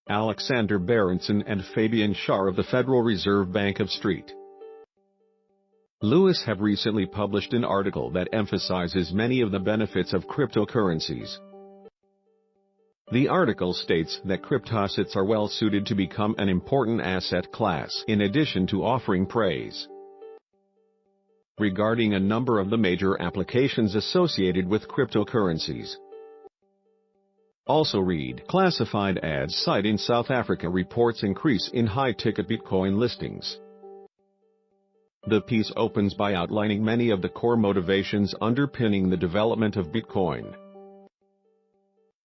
Alexander Berenson and Fabian Schar of the Federal Reserve Bank of St. Louis have recently published an article that emphasizes many of the benefits of cryptocurrencies. The article states that cryptoassets are well suited to become an important asset class in addition to offering praise regarding a number of the major applications associated with cryptocurrencies. Also read, classified ads site in South Africa reports increase in high-ticket Bitcoin listings. The piece opens by outlining many of the core motivations underpinning the development of Bitcoin,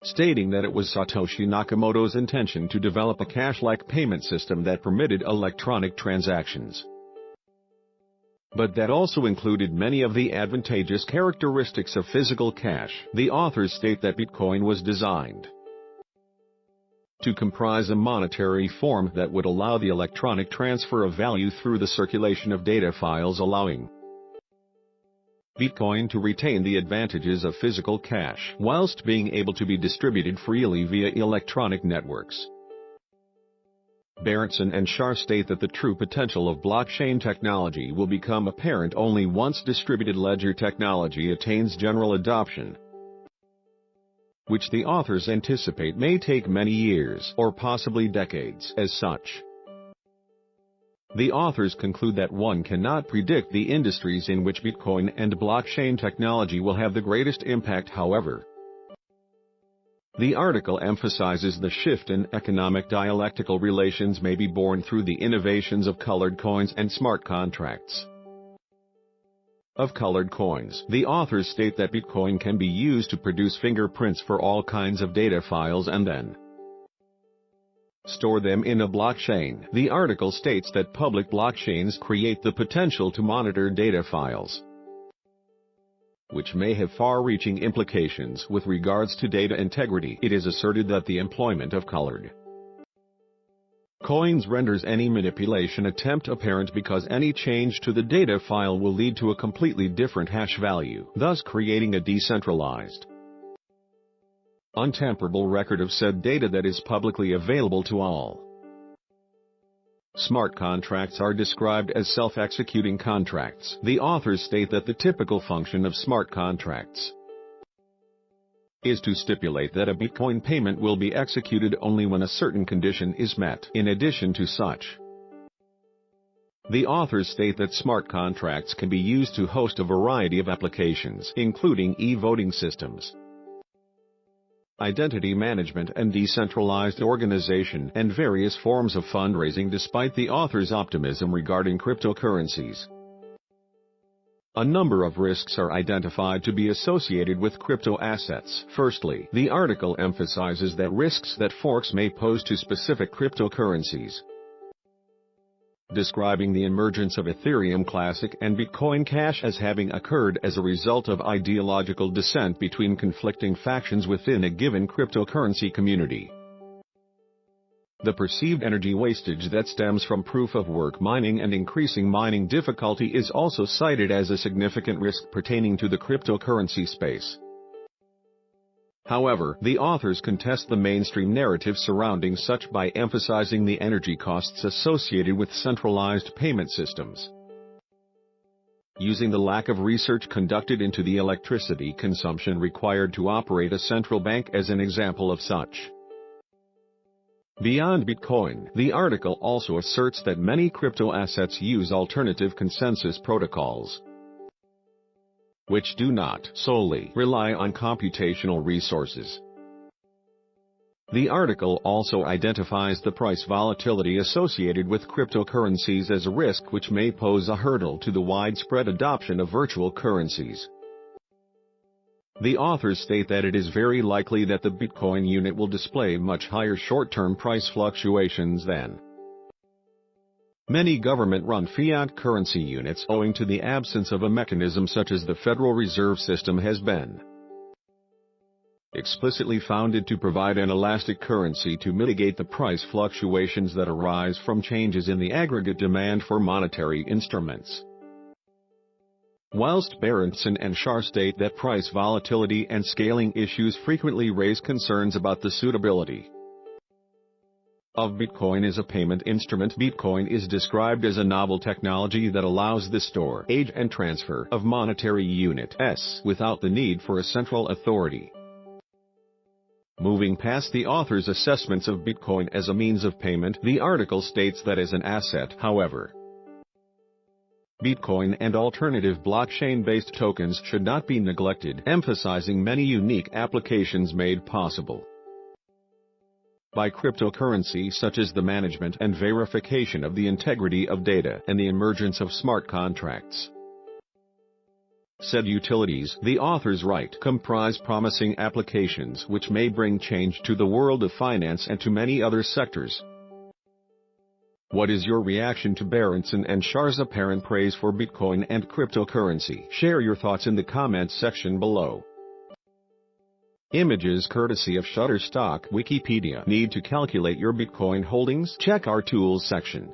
stating that it was Satoshi Nakamoto's intention to develop a cash-like payment system that permitted electronic transactions, but that also included many of the advantageous characteristics of physical cash. The authors state that Bitcoin was designed to comprise a monetary form that would allow the electronic transfer of value through the circulation of data files, allowing Bitcoin to retain the advantages of physical cash whilst being able to be distributed freely via electronic networks. Berenson and Schar state that the true potential of blockchain technology will become apparent only once distributed ledger technology attains general adoption, which the authors anticipate may take many years or possibly decades. As such, the authors conclude that one cannot predict the industries in which Bitcoin and blockchain technology will have the greatest impact. However, the article emphasizes the shift in economic dialectical relations may be born through the innovations of colored coins and smart contracts. Of colored coins, the authors state that Bitcoin can be used to produce fingerprints for all kinds of data files and then store them in a blockchain. The article states that public blockchains create the potential to monitor data files, which may have far-reaching implications with regards to data integrity. It is asserted that the employment of colored coins renders any manipulation attempt apparent because any change to the data file will lead to a completely different hash value, thus creating a decentralized, untamperable record of said data that is publicly available to all. Smart contracts are described as self-executing contracts. The authors state that the typical function of smart contracts is to stipulate that a Bitcoin payment will be executed only when a certain condition is met. In addition to such, the authors state that smart contracts can be used to host a variety of applications, including e-voting systems, identity management and decentralized organization, and various forms of fundraising. Despite the author's optimism regarding cryptocurrencies, a number of risks are identified to be associated with crypto assets. Firstly, the article emphasizes that risks that forks may pose to specific cryptocurrencies, describing the emergence of Ethereum Classic and Bitcoin Cash as having occurred as a result of ideological dissent between conflicting factions within a given cryptocurrency community. The perceived energy wastage that stems from proof-of-work mining and increasing mining difficulty is also cited as a significant risk pertaining to the cryptocurrency space. However, the authors contest the mainstream narrative surrounding such by emphasizing the energy costs associated with centralized payment systems, using the lack of research conducted into the electricity consumption required to operate a central bank as an example of such. Beyond Bitcoin, the article also asserts that many crypto assets use alternative consensus protocols, which do not solely rely on computational resources. The article also identifies the price volatility associated with cryptocurrencies as a risk which may pose a hurdle to the widespread adoption of virtual currencies. The authors state that it is very likely that the Bitcoin unit will display much higher short-term price fluctuations than many government-run fiat currency units owing to the absence of a mechanism such as the Federal Reserve System has been explicitly founded to provide an elastic currency to mitigate the price fluctuations that arise from changes in the aggregate demand for monetary instruments. Whilst Berenson and Schar state that price volatility and scaling issues frequently raise concerns about the suitability of Bitcoin as a payment instrument. Bitcoin is described as a novel technology that allows the storage and transfer of monetary units without the need for a central authority. Moving past the author's assessments of Bitcoin as a means of payment, the article states that as an asset, however, Bitcoin and alternative blockchain-based tokens should not be neglected, emphasizing many unique applications made possible by cryptocurrency, such as the management and verification of the integrity of data and the emergence of smart contracts. Said utilities, the authors write, comprise promising applications which may bring change to the world of finance and to many other sectors. What is your reaction to Berenson and Shar's apparent praise for Bitcoin and cryptocurrency? Share your thoughts in the comments section below. Images courtesy of Shutterstock. Wikipedia. Need to calculate your Bitcoin holdings? Check our tools section.